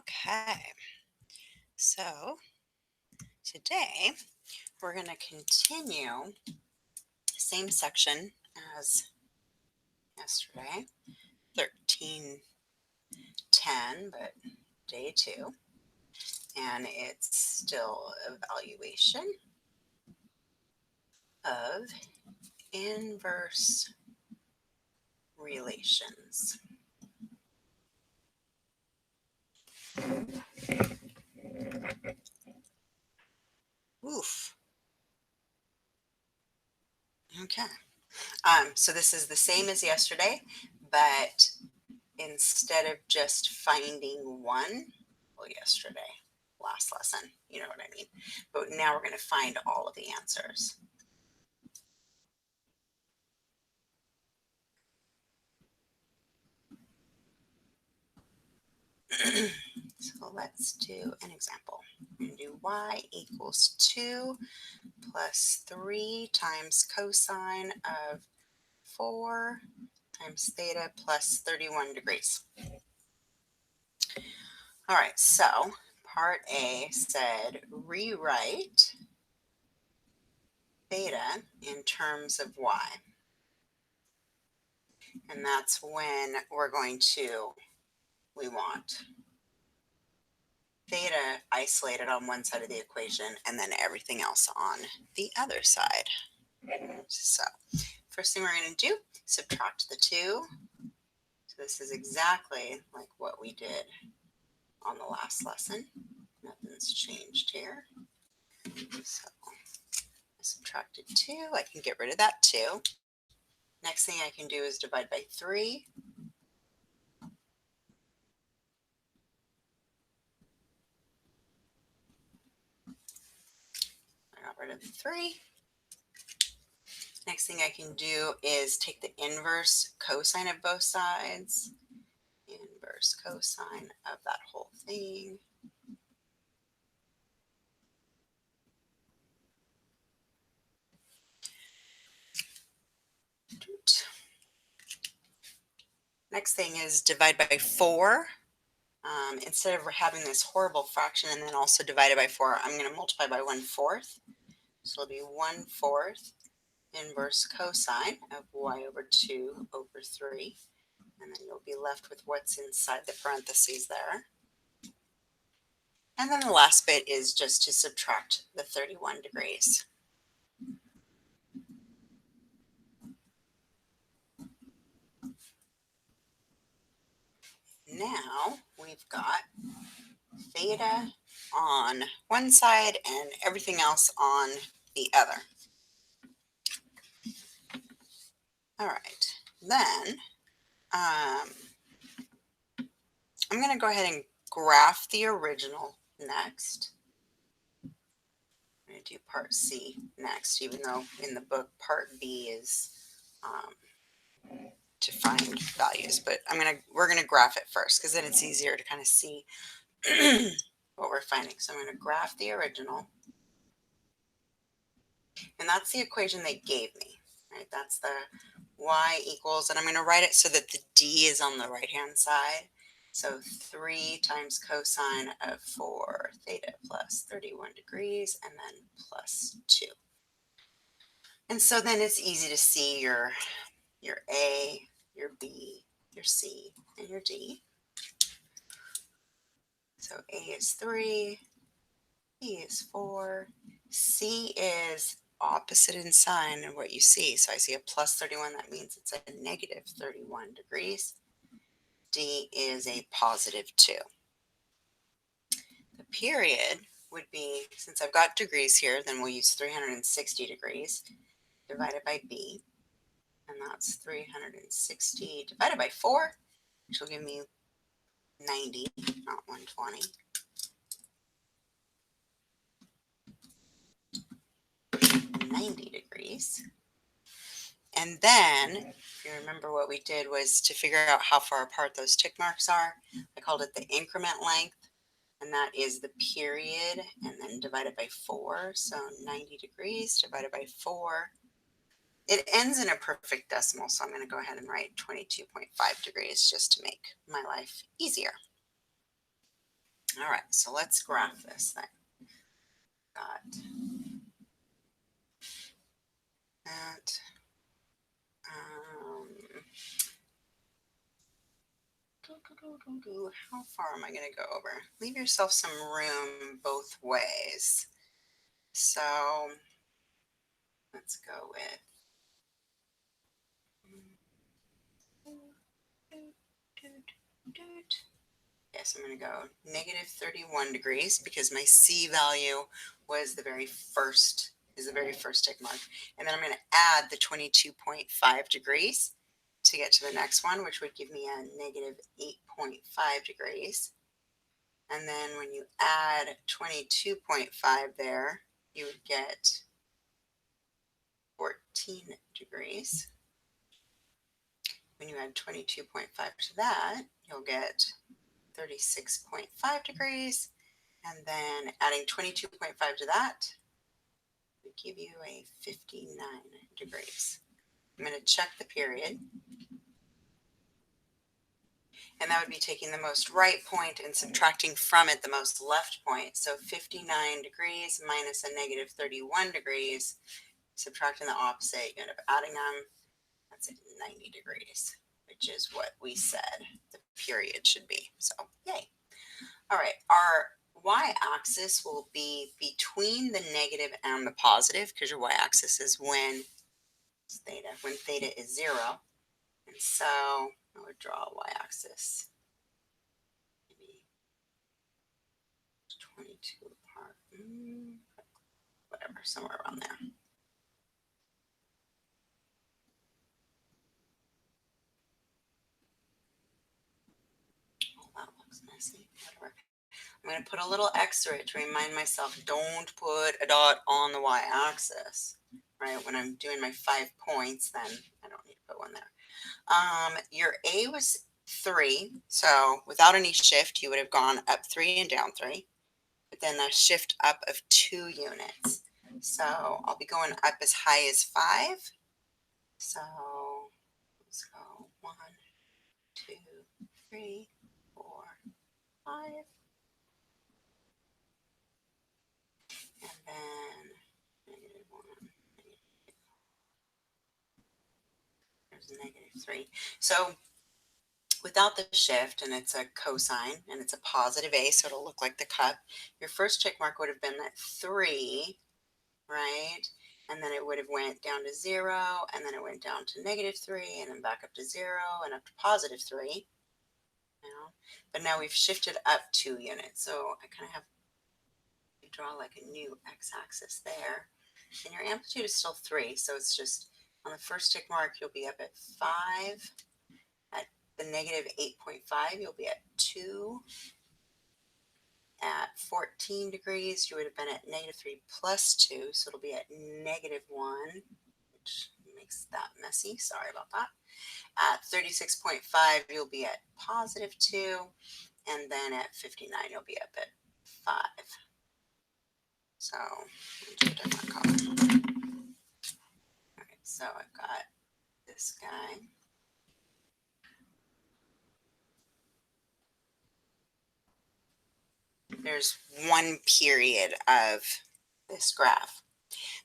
Okay, so today we're going to continue same section as yesterday, 13:10, but day 2, and it's still evaluation of inverse relations. Oof. Okay. So this is the same as yesterday, but instead of just finding one, well, yesterday, last lesson, you know what I mean. But now we're going to find all of the answers. So let's do an example. We're going to do y equals 2 plus 3 times cosine of 4 times theta plus 31 degrees. All right, so part A said rewrite theta in terms of y. And that's when we're going to, we want theta isolated on one side of the equation and then everything else on the other side. So first thing we're going to do, subtract the 2. So this is exactly like what we did on the last lesson. Nothing's changed here. So I subtracted 2. I can get rid of that 2. Next thing I can do is divide by 3. I got rid of the 3. Next thing I can do is take the inverse cosine of both sides. Inverse cosine of that whole thing. Next thing is divide by 4. Instead of having this horrible fraction and then also divided by 4, I'm going to multiply by 1/4. So it'll be 1/4 inverse cosine of y over 2 over 3. And then you'll be left with what's inside the parentheses there. And then the last bit is just to subtract the 31 degrees. Now we've got theta on one side and everything else on the other. All right, then I'm going to go ahead and graph the original next. I'm going to do part C next, even though in the book part B is to find values, but we're going to graph it first because then it's easier to kind of see what we're finding. So I'm going to graph the original, and that's the equation they gave me, right? That's the y equals, and I'm going to write it so that the d is on the right hand side. So 3 times cosine of 4 theta plus 31 degrees and then plus 2. And so then it's easy to see your A, your B, your C, and your D. So A is 3, B is 4, C is opposite in sign of what you see. So I see a plus 31, that means it's a negative 31 degrees. D is a positive 2. The period would be, since I've got degrees here, then we'll use 360 degrees divided by B. And that's 360 divided by 4, which will give me 90, not 120. 90 degrees. And then, if you remember, what we did was to figure out how far apart those tick marks are. I called it the increment length, and that is the period, and then divided by 4. So 90 degrees divided by 4. It ends in a perfect decimal, so I'm going to go ahead and write 22.5 degrees just to make my life easier. All right, so let's graph this thing. Got that. How far am I going to go over? Leave yourself some room both ways. So let's go with yes, I'm going to go negative 31 degrees because my C value was the very first, is the very first tick mark. And then I'm going to add the 22.5 degrees to get to the next one, which would give me a negative 8.5 degrees. And then when you add 22.5 there, you would get 14 degrees. When you add 22.5 to that, you'll get 36.5 degrees. And then adding 22.5 to that would give you a 59 degrees. I'm going to check the period. And that would be taking the most right point and subtracting from it the most left point. So 59 degrees minus a negative 31 degrees, subtracting the opposite, you end up adding them. That's 90 degrees, which is what we said the period should be. So yay. All right, our y-axis will be between the negative and the positive because your y-axis is when theta is 0. And so I would draw a y-axis. 22 apart, whatever, somewhere around there. Oh, that looks messy, whatever. I'm going to put a little X through it to remind myself, don't put a dot on the y-axis, right? When I'm doing my 5 points, then I don't need to put one there. Your A was 3, so without any shift, you would have gone up 3 and down 3. But then a shift up of 2 units. So I'll be going up as high as 5. So let's go 1, 2, 3, 4, 5. And then negative 1, there's negative 3. So without the shift, and it's a cosine, and it's a positive A, so it'll look like the cup, your first check mark would have been at 3, right? And then it would have went down to 0, and then it went down to negative 3, and then back up to 0, and up to positive 3. You know? But now we've shifted up 2 units, so I kind of have to draw like a new x-axis there. And your amplitude is still 3, so it's just on the first tick mark, you'll be up at 5. At the negative 8.5, you'll be at 2. At 14 degrees, you would have been at negative 3 plus 2, so it'll be at negative 1, which makes that messy. Sorry about that. At 36.5, you'll be at positive 2, and then at 59, you'll be up at 5. So, do a different color. All right, so I've got this guy. There's one period of this graph.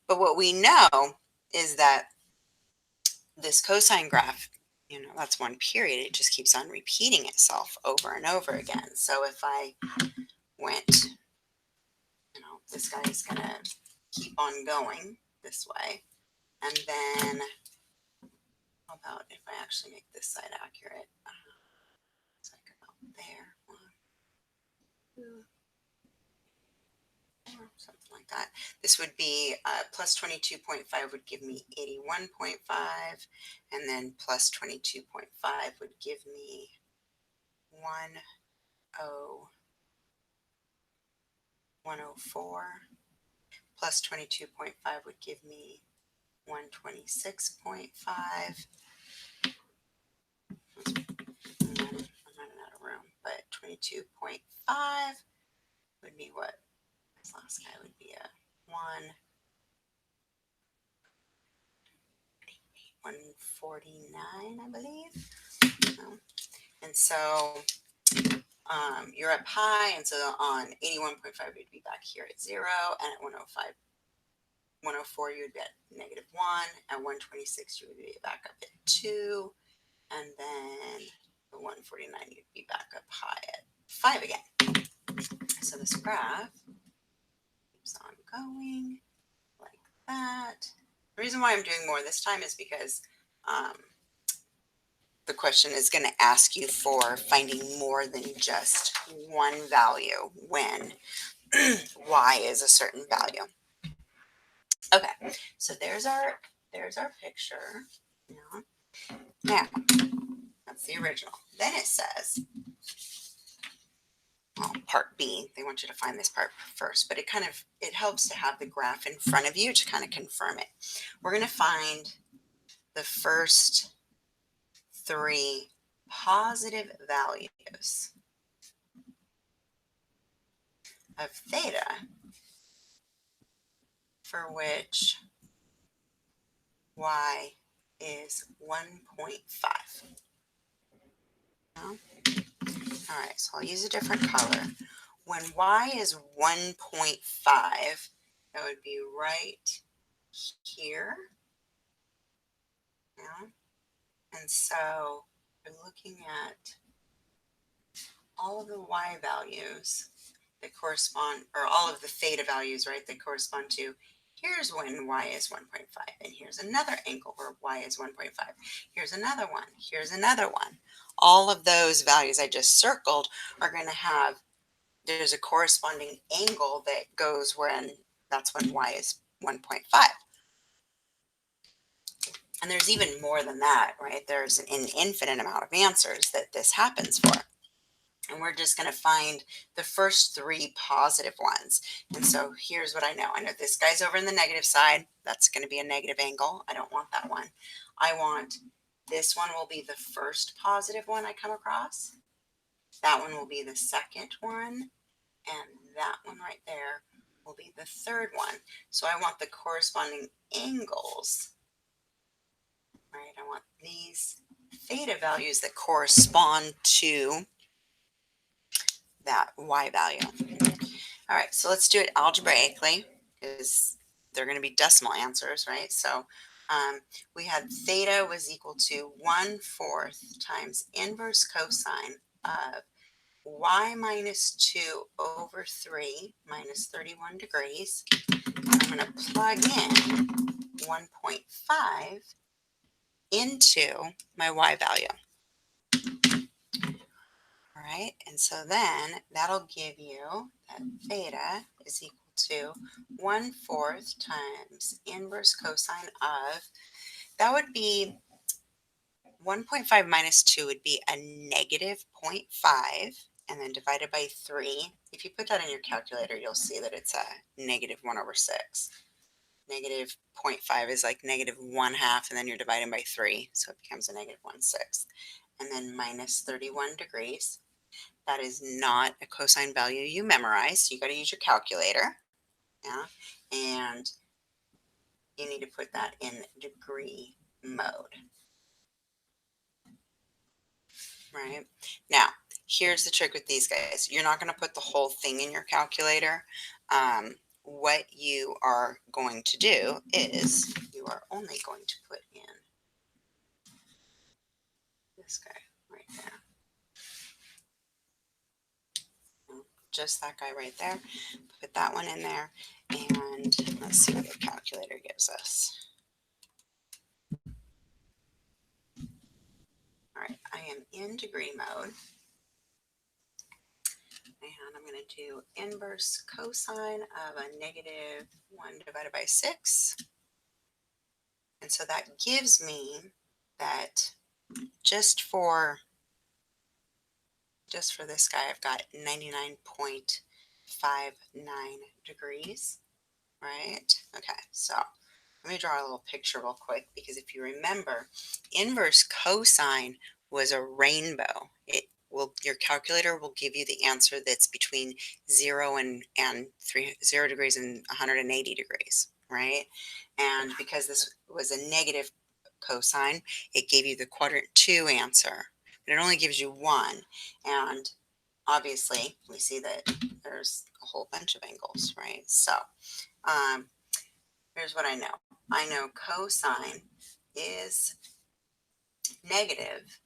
But what we know is that this cosine graph, that's one period. It just keeps on repeating itself over and over again. So if I went, this guy is going to keep on going this way. And then how about if I actually make this side accurate? It's like about there. 1, 2, 4, something like that. This would be plus 22.5 would give me 81.5, and then plus 22.5 would give me 104. Plus 22.5 would give me 126.5. I'm running out of room, but 22.5 would be what? This last guy would be a 149, I believe. And so you're up high, and so on 81.5, you'd be back here at 0, and at 105, 104, you would be at -1. At 126, you would be back up at 2, and then at 149, you'd be back up high at 5 again. So this graph keeps on going like that. The reason why I'm doing more this time is because the question is going to ask you for finding more than just one value when y is a certain value. Okay, so there's our picture. Now that's the original. Then it says, well, part B. They want you to find this part first, but it helps to have the graph in front of you to kind of confirm it. We're going to find the first 3 positive values of theta for which y is 1.5. All right, so I'll use a different color. When y is 1.5, that would be right here. Yeah. And so we're looking at all of the y values that correspond, or all of the theta values, right, that correspond to, here's when y is 1.5, and here's another angle where y is 1.5. Here's another one. Here's another one. All of those values I just circled are going to have, there's a corresponding angle that goes that's when y is 1.5. And there's even more than that, right? There's an infinite amount of answers that this happens for. And we're just going to find the first 3 positive ones. And so here's what I know. I know this guy's over in the negative side. That's going to be a negative angle. I don't want that one. I want this one will be the first positive one I come across. That one will be the second one. And that one right there will be the third one. So I want the corresponding angles, right? I want these theta values that correspond to that y value. All right, so let's do it algebraically because they're going to be decimal answers, right? So we had theta was equal to 1/4 times inverse cosine of y minus 2 over 3 minus 31 degrees. And I'm going to plug in 1.5 into my y value. All right, and so then that'll give you that theta is equal to 1/4 times inverse cosine of, that would be 1.5 minus 2 would be a negative 0.5, and then divided by 3. If you put that in your calculator, you'll see that it's a negative 1/6. Negative 0.5 is like negative 1/2, and then you're dividing by 3, so it becomes a negative 1/6. And then minus 31 degrees. That is not a cosine value you memorize. So you got to use your calculator. Yeah. And you need to put that in degree mode. Right. Now, here's the trick with these guys. You're not going to put the whole thing in your calculator. What you are going to do is you are only going to put in this guy right there. Just that guy right there. Put that one in there, and let's see what the calculator gives us. All right, I am in degree mode, and I'm going to do inverse cosine of a negative 1 divided by 6. And so that gives me that just for this guy, I've got 99.59 degrees, right? Okay, so let me draw a little picture real quick, because if you remember, inverse cosine was a rainbow. Your calculator will give you the answer that's between 0 and 0 degrees and 180 degrees, right? And because this was a negative cosine, it gave you the quadrant 2 answer, but it only gives you one. And obviously we see that there's a whole bunch of angles, right? So here's what I know. I know cosine is negative.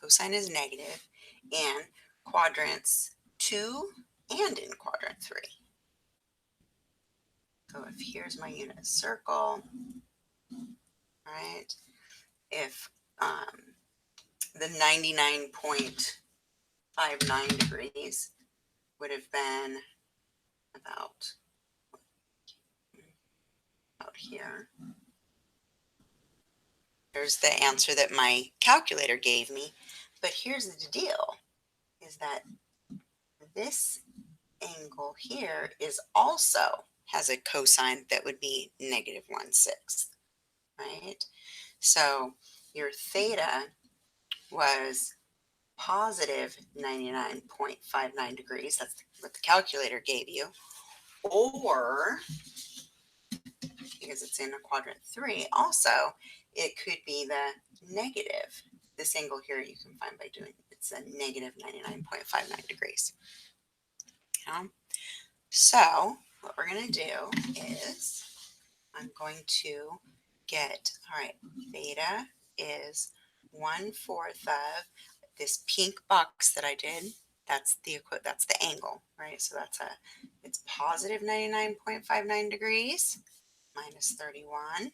Cosine is negative in quadrants 2 and in quadrant 3. So if here's my unit circle, right? If the 99.59 degrees would have been about out here. There's the answer that my calculator gave me. But here's the deal, is that this angle here is also has a cosine that would be negative 1/6, right? So your theta was positive 99.59 degrees. That's what the calculator gave you. Or, because it's in a quadrant 3, also, it could be the negative. This angle here you can find by doing, it's a negative 99.59 degrees. Yeah. So what we're going to do is I'm going to get, all right, theta is 1/4 of this pink box that I did. That's the angle, right? So it's positive 99.59 degrees minus 31,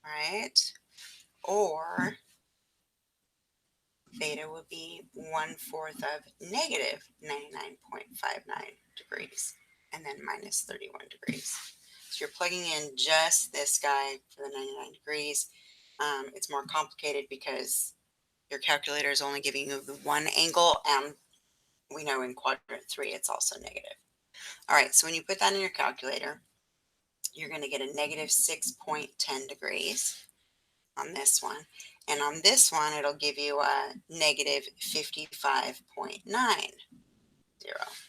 right? Or theta would be 1/4 of negative 99.59 degrees and then minus 31 degrees. So you're plugging in just this guy for the 99 degrees. It's more complicated because your calculator is only giving you the one angle, and we know in quadrant 3 it's also negative. All right, so when you put that in your calculator, you're going to get a negative 6.10 degrees on this one. And on this one, it'll give you a negative 55.90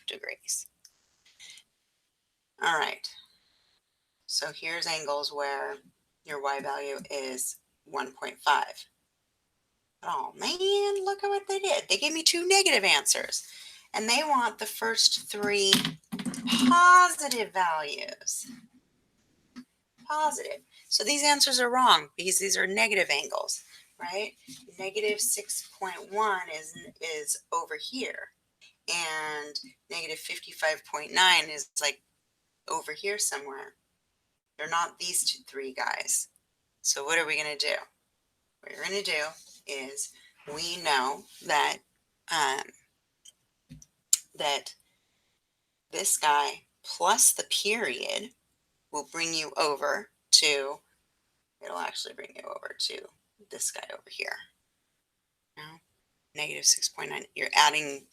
degrees. All right. So here's angles where your y value is 1.5. Oh man, look at what they did. They gave me two negative answers. And they want the first three positive values. Positive. So these answers are wrong because these are negative angles, right? Negative 6.1 is over here. And negative 55.9 is like over here somewhere. They're not these three guys. So what are we going to do? What you're going to do is we know that that this guy plus the period will bring you over to, it'll actually bring you over to this guy over here. Now, negative 6.9, you're adding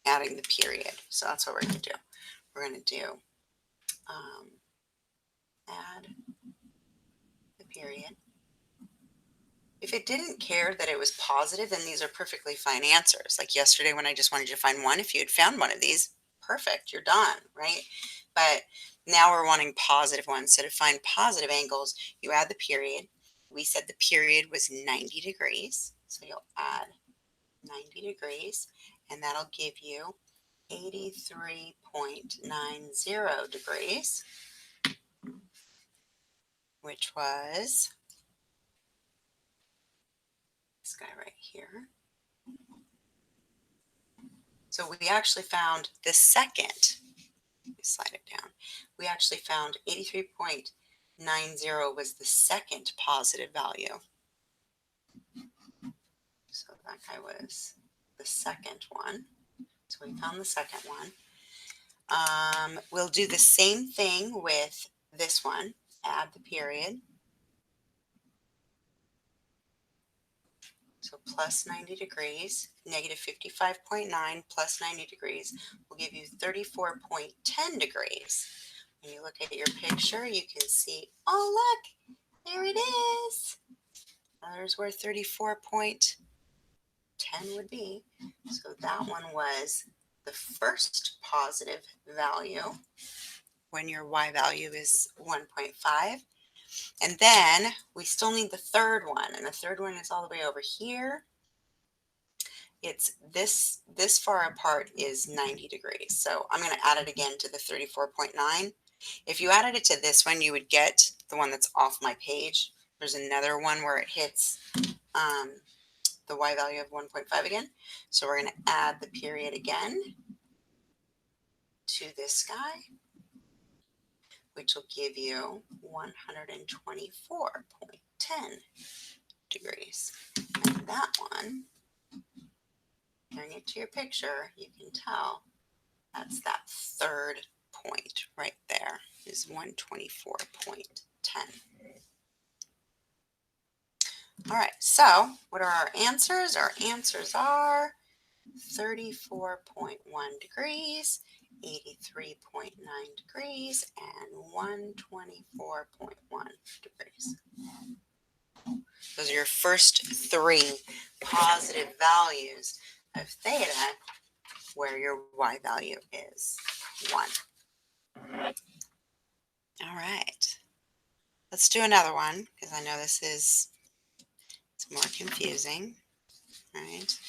the period. So that's what we're going to do. We're going to do add the period. If it didn't care that it was positive, then these are perfectly fine answers. Like yesterday when I just wanted you to find one, if you had found one of these, perfect, you're done, right? But now we're wanting positive ones. So to find positive angles, you add the period. We said the period was 90 degrees. So you'll add 90 degrees, and that'll give you 83.90 degrees, which was this guy right here. So we actually found the second, let me slide it down. We actually found 83.90 was the second positive value. So that guy was the second one. So we found the second one. We'll do the same thing with this one. Add the period. So plus 90 degrees, negative 55.9 plus 90 degrees will give you 34.10 degrees. When you look at your picture, you can see, oh, look, there it is. There's where 34.10 would be. So that one was the first positive value when your y value is 1.5. And then we still need the third one, and the third one is all the way over here. it's this far apart is 90 degrees. So I'm going to add it again to the 34.9. If you added it to this one, you would get the one that's off my page. There's another one where it hits the y value of 1.5 again. So we're going to add the period again to this guy, which will give you 124.10 degrees. And that one, comparing it to your picture, you can tell that's that third point right there is 124.10. All right, so what are our answers? Our answers are 34.1 degrees, 83.9 degrees, and 124.1 degrees. Those are your first three positive values of theta where your y value is 1. All right. Let's do another one because I know it's more confusing. All right.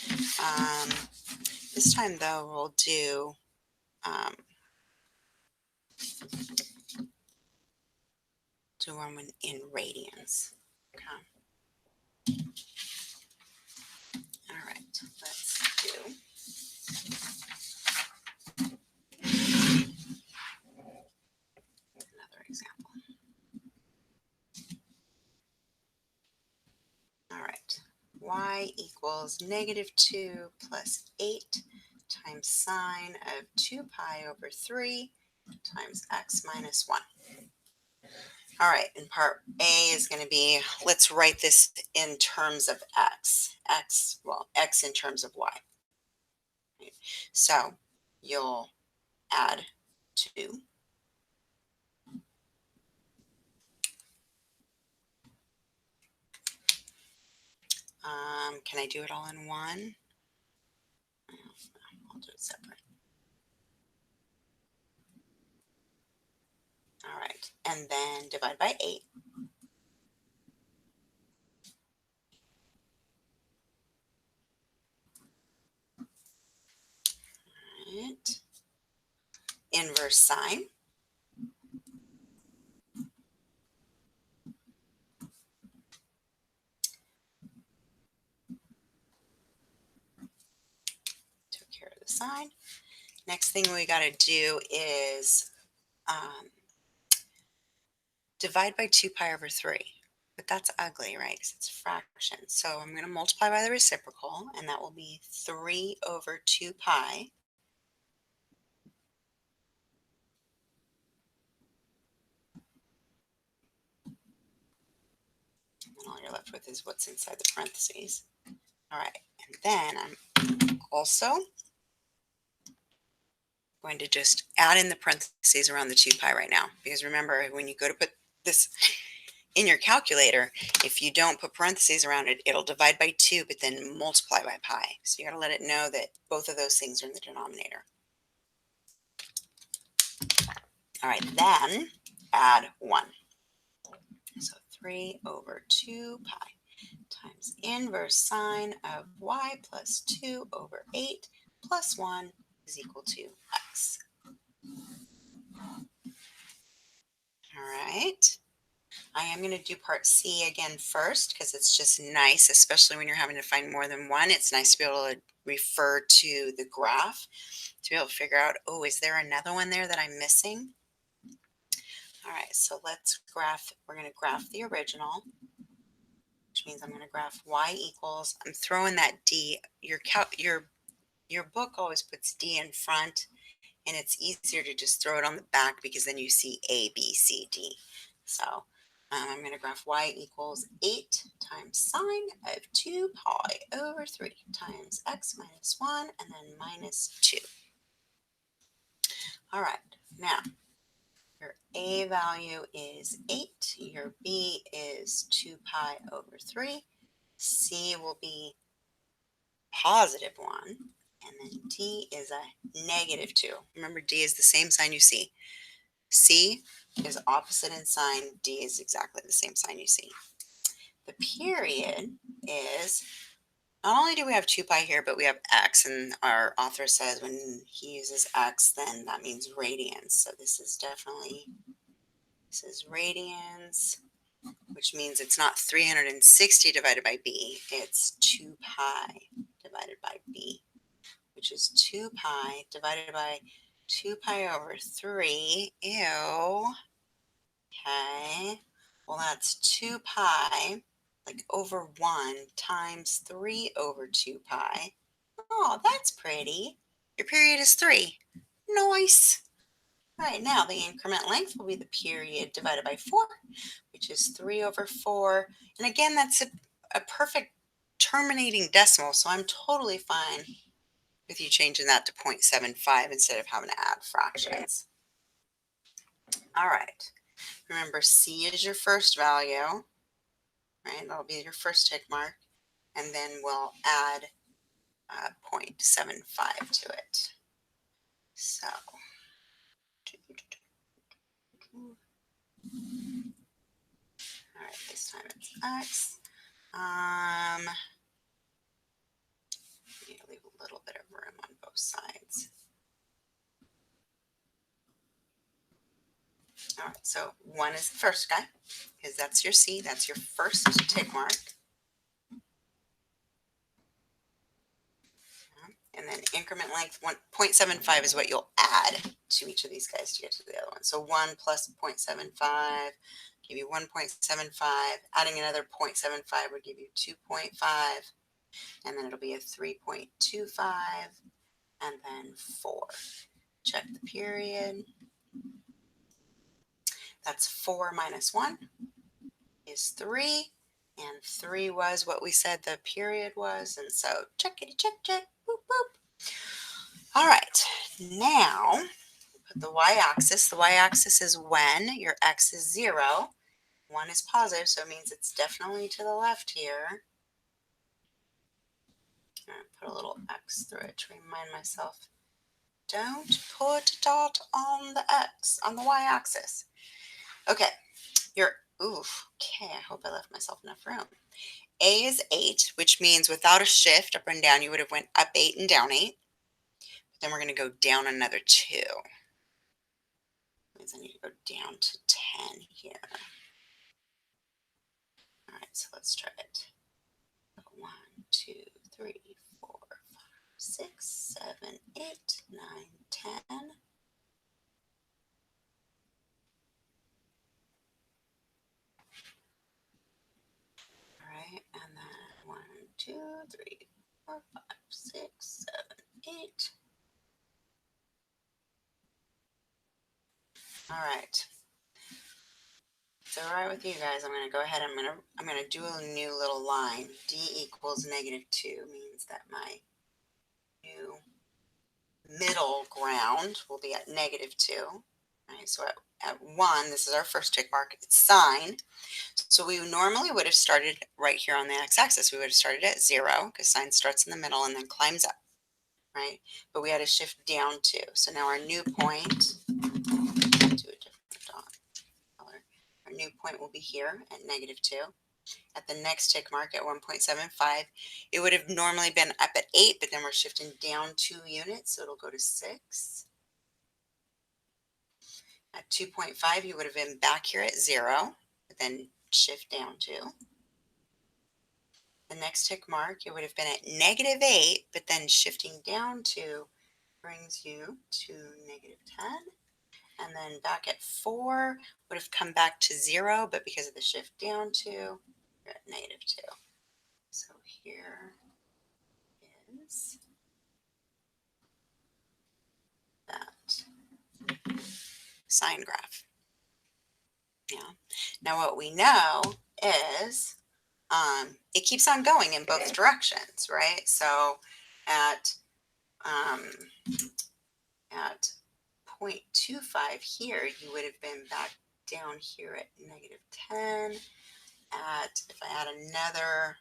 This time, though, we'll do one in radians. Okay. All right. Let's do another example. All right. Y equals -2 plus 8 times sine of 2 pi over 3 times x minus 1. All right, and part A is going to be, let's write this in terms of x. X in terms of y. Right? So you'll add 2. Can I do it all in one? I'll do it separate. All right, and then divide by 8. All right. Inverse sine. Took care of the sine. Next thing we got to do is divide by 2 pi over 3. But that's ugly, right? Because it's a fraction. So I'm going to multiply by the reciprocal, and that will be 3 over 2 pi. And all you're left with is what's inside the parentheses. All right, and then I'm also going to just add in the parentheses around the 2 pi right now. Because remember, when you go to put this in your calculator, if you don't put parentheses around it, it'll divide by 2, but then multiply by pi. So you got to let it know that both of those things are in the denominator. All right, then add 1. So 3 over 2 pi times inverse sine of y plus 2 over 8 plus 1 is equal to x. All right. I am going to do part C again first because it's just nice, especially when you're having to find more than one. It's nice to be able to refer to the graph to be able to figure out, oh, is there another one there that I'm missing? All right, so let's graph. We're going to graph the original, which means I'm going to graph y equals, I'm throwing that d. Your book always puts d in front, and it's easier to just throw it on the back because then you see A, B, C, D. So I'm going to graph y equals 8 times sine of 2 pi over 3 times x minus 1 and then minus 2. All right, now your A value is 8, your B is 2 pi over 3, C will be positive 1, and then D is a -2. Remember, D is the same sign you see. C is opposite in sign. D is exactly the same sign you see. The period is not only do we have 2 pi here, but we have x, and our author says when he uses x, then that means radians. So this is radians, which means it's not 360 divided by b, it's 2 pi divided by b, which is 2 pi divided by 2 pi over 3. Ew. Okay. Well, that's 2 pi, like over 1, times 3 over 2 pi. Oh, that's pretty. Your period is 3. Nice. All right, now the increment length will be the period divided by 4, which is 3 over 4. And again, that's a perfect terminating decimal, so I'm totally fine with you changing that to 0.75 instead of having to add fractions. All right. Remember, C is your first value, right? That'll be your first tick mark. And then we'll add 0.75 to it. So, all right, this time it's x. Need to leave a little bit of room on both sides. All right, so 1 is the first guy, because that's your C, that's your first tick mark. And then increment length 0.75 is what you'll add to each of these guys to get to the other one. So 1 plus 0.75 give you 1.75. Adding another 0.75 would give you 2.5. And then it'll be a 3.25 and then 4. Check the period. That's 4 minus 1 is 3. And 3 was what we said the period was. And so checkity check, check, boop, boop. All right, now put the y-axis. The y-axis is when your x is 0. 1 is positive, so it means it's definitely to the left here. I'm going to put a little x through it to remind myself. Don't put a dot on the x, on the y-axis. Okay, okay, I hope I left myself enough room. A is 8, which means without a shift up and down, you would have went up 8 and down 8. But then we're going to go down another 2. That means I need to go down to 10 here. All right, so let's try it. 1, 2, 3, 4, 5, 6, 7, 8, 9, 10. All right, and then 1, 2, 3, 4, 5, 6, 7, 8. All right. So right with you guys, I'm going to go ahead. I'm going to do a new little line. D equals -2 means that my new middle ground will be at -2. All right, so at 1, this is our first tick mark. It's sine. So we normally would have started right here on the x-axis. We would have started at 0 because sine starts in the middle and then climbs up, right? But we had to shift down 2. So now our new point, do a different dot color. Our new point will be here at -2. At the next tick mark at 1.75, it would have normally been up at 8, but then we're shifting down 2 units, so it'll go to 6. At 2.5, you would have been back here at 0, but then shift down 2. The next tick mark, it would have been at -8, but then shifting down 2 brings you to -10. And then back at 4 would have come back to 0, but because of the shift down 2, you're at -2. So here is that sine graph. Yeah. Now what we know is it keeps on going in both directions, right? So at 0.25 here, you would have been back down here at -10. If I add another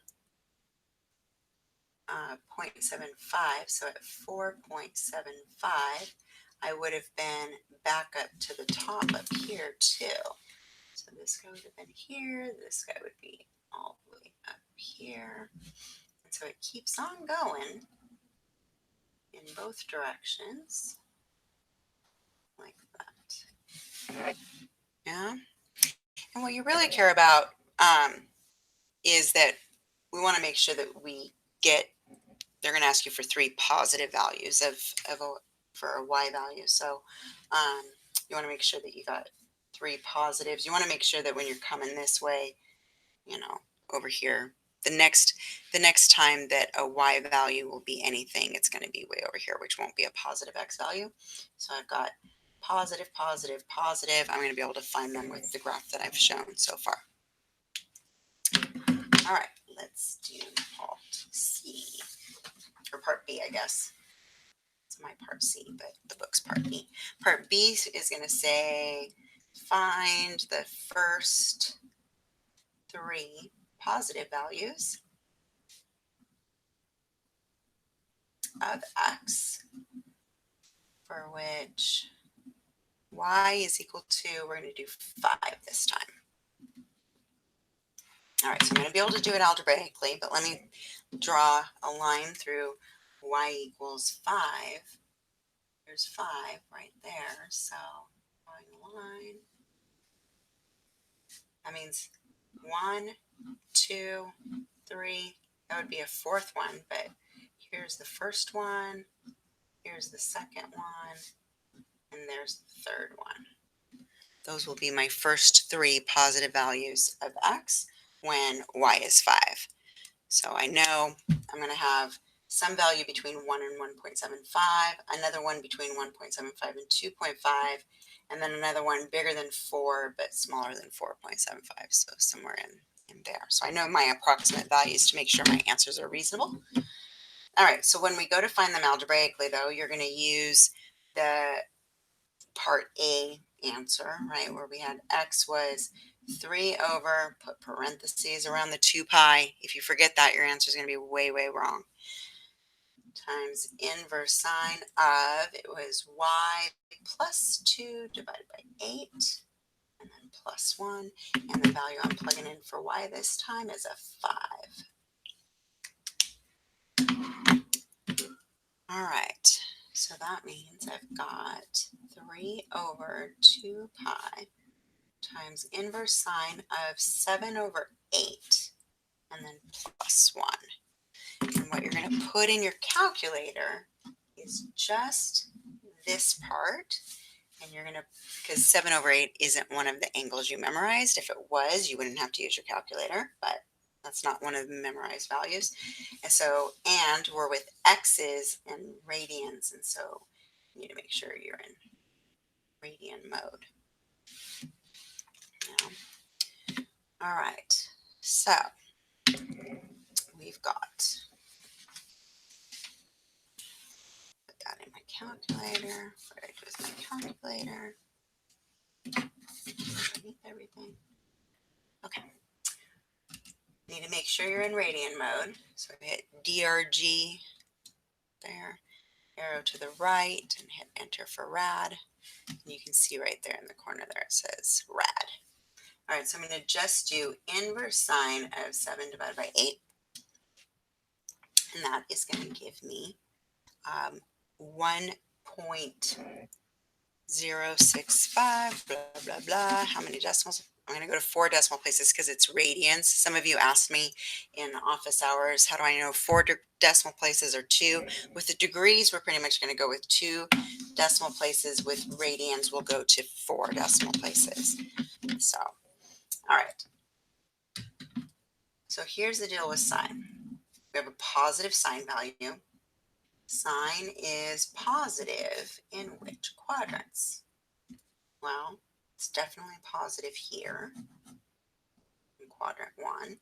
0.75, so at 4.75, I would have been back up to the top up here too. So this guy would have been here, this guy would be all the way up here. And so it keeps on going in both directions, like that. Yeah. And what you really care about is that we want to make sure that we get, they're going to ask you for 3 positive values for a y value. So you want to make sure that you got 3 positives. You want to make sure that when you're coming this way, over here, the next time that a y value will be anything, it's going to be way over here, which won't be a positive x value. So I've got positive, positive, positive. I'm going to be able to find them with the graph that I've shown so far. All right, let's do part C, or part B, I guess. It's my part C, but the book's part B. Part B is going to say, find the first 3 positive values of x for which y is equal to, we're going to do 5 this time. All right, so I'm going to be able to do it algebraically, but let me draw a line through y equals 5. There's 5 right there, so drawing a line. That means 1, 2, 3. That would be a 4th one, but here's the first one, here's the second one, and there's the 3rd one. Those will be my first 3 positive values of x when y is 5. So I know I'm going to have some value between 1 and 1.75, another one between 1.75 and 2.5, and then another one bigger than 4 but smaller than 4.75, so somewhere in there. So I know my approximate values to make sure my answers are reasonable. All right, so when we go to find them algebraically, though, you're going to use the part A answer, right, where we had x was 3 over, put parentheses around the 2 pi. If you forget that, your answer is going to be way, way wrong. Times inverse sine of, it was y plus 2 divided by 8, and then plus 1, and the value I'm plugging in for y this time is a 5. All right, so that means I've got 3 over 2 pi times inverse sine of 7 over 8, and then plus 1. And what you're going to put in your calculator is just this part. And you're going to, because 7 over 8 isn't one of the angles you memorized. If it was, you wouldn't have to use your calculator, but that's not one of the memorized values. And so, and we're with x's and radians, and so you need to make sure you're in radian mode. All right, so we've got, put that in my calculator. What do I do with my calculator? Underneath everything. Okay. Need to make sure you're in radian mode. So hit DRG there, arrow to the right, and hit enter for rad. And you can see right there in the corner there it says rad. All right, so I'm going to just do inverse sine of 7 divided by 8. And that is going to give me 1.065, blah, blah, blah. How many decimals? I'm going to go to 4 decimal places because it's radians. Some of you asked me in office hours, how do I know 4 decimal places or 2? With the degrees, we're pretty much going to go with 2 decimal places. With radians, we'll go to 4 decimal places. So, all right. So here's the deal with sine. We have a positive sine value. Sine is positive in which quadrants? Well, it's definitely positive here in quadrant 1,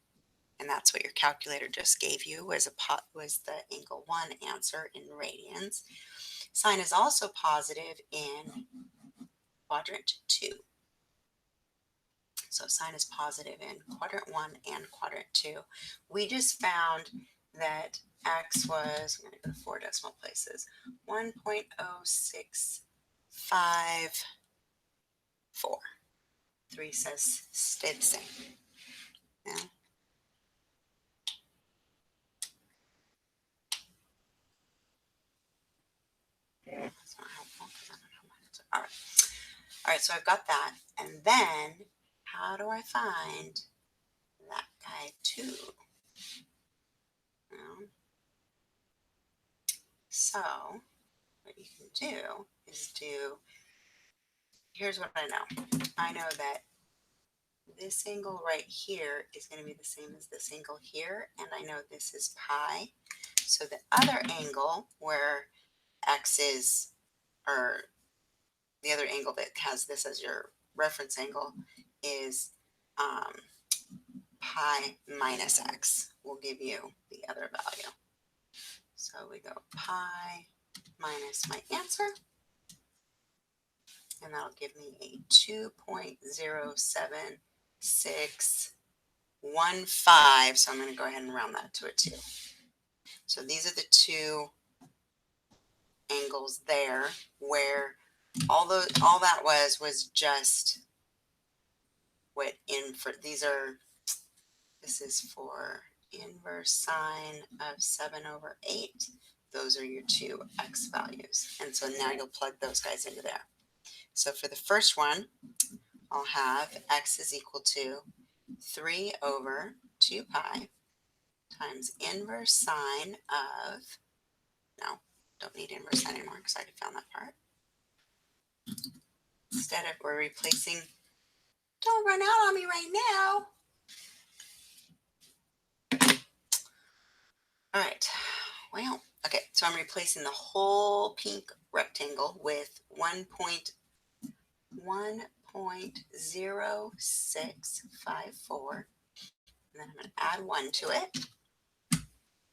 and that's what your calculator just gave you was the angle 1 answer in radians. Sine is also positive in quadrant 2. So sine is positive in quadrant 1 and quadrant 2. We just found that x was, I'm going to go to 4 decimal places, 1.0654. 3 says stay the same. Yeah. All right. All right, so I've got that. And then how do I find that guy too? Well, so what you can do is here's what I know. I know that this angle right here is going to be the same as this angle here, and I know this is pi. So the other angle where x is, or the other angle that has this as your reference angle is pi minus x will give you the other value. So we go pi minus my answer, and that'll give me a 2.07615. So I'm going to go ahead and round that to a 2. So these are the two angles there where all that was just what this is for inverse sine of 7/8. Those are your two x values. And so now you'll plug those guys into there. So for the first one, I'll have x is equal to 3/2 pi times inverse sine of, no, don't need inverse sine anymore because I already found that part. Instead of, we're replacing, don't run out on me right now. All right, well, okay, so I'm replacing the whole pink rectangle with 1.0654, and then I'm going to add 1 to it.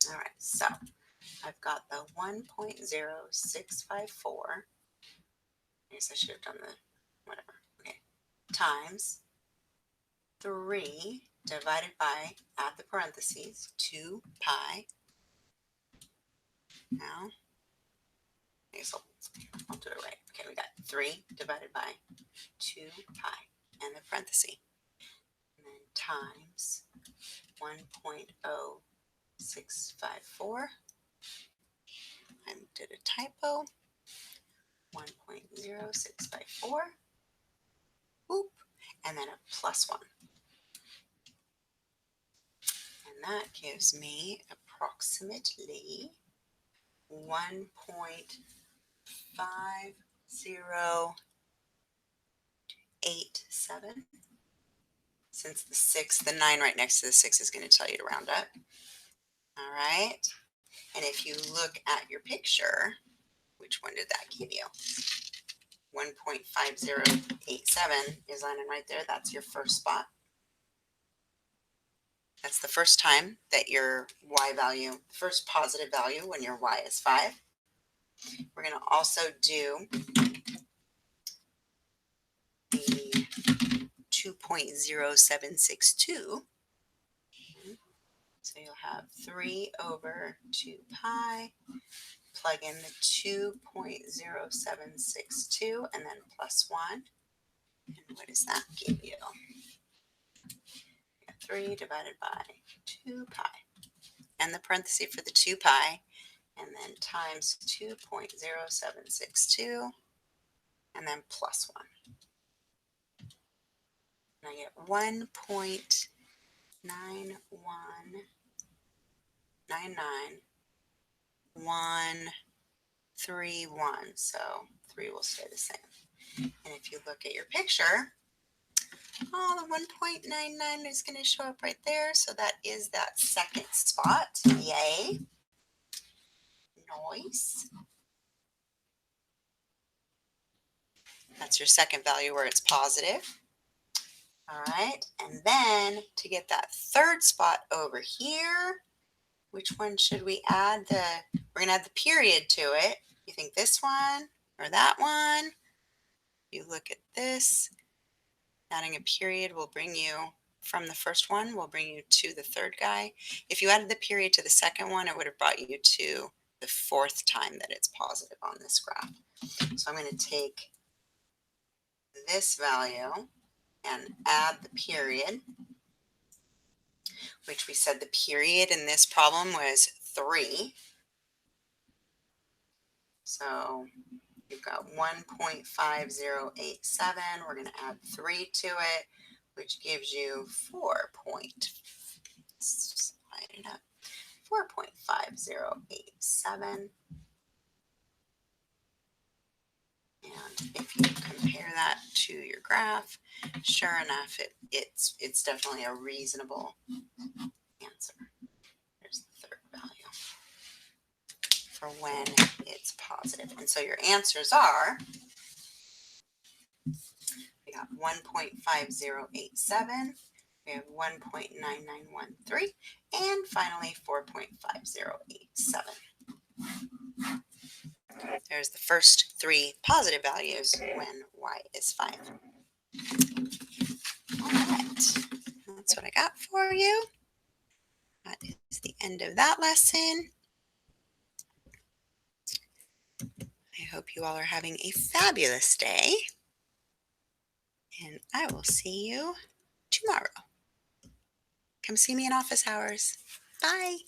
All right, so I've got the 1.0654. I guess I should have done the whatever. Okay, times 3 divided by, add the parentheses, 2 pi. Now, I guess I'll do it right. Okay, we got 3 divided by 2 pi and the parenthesis. And then times 1.0654. I did a typo. 1.0654. Oop. And then a plus 1. And that gives me approximately 1.5087. Since the 9 right next to the 6 is going to tell you to round up. All right. And if you look at your picture, which one did that give you? 1.5087 is lining right there. That's your first spot. That's the first time that your y value, first positive value when your y is 5. We're going to also do the 2.0762. So you'll have 3/2 pi, plug in the 2.0762, and then plus 1. And what does that give you? 3 divided by 2 pi. And the parenthesis for the 2 pi, and then times 2.0762, and then plus 1. And I get 1.9199131. So 3 will stay the same. And if you look at your picture, the 1.99 is going to show up right there. So that is that second spot. Yay. Nice. That's your second value where it's positive. All right. And then to get that third spot over here, which one should we add? We're going to add the period to it. You think this one or that one? You look at this. Adding a period will bring you from the first one, will bring you to the third guy. If you added the period to the second one, it would have brought you to the fourth time that it's positive on this graph. So I'm going to take this value and add the period, which we said the period in this problem was 3. So You've got 1.5087. We're going to add 3 to it, which gives you 4.5087. And if you compare that to your graph, sure enough, it's definitely a reasonable answer. There's the third value for when it's positive. And so your answers are, we got 1.5087, we have 1.9913, and finally 4.5087. There's the first 3 positive values when y is 5. All right, that's what I got for you. That is the end of that lesson. I hope you all are having a fabulous day, and I will see you tomorrow. Come see me in office hours. Bye.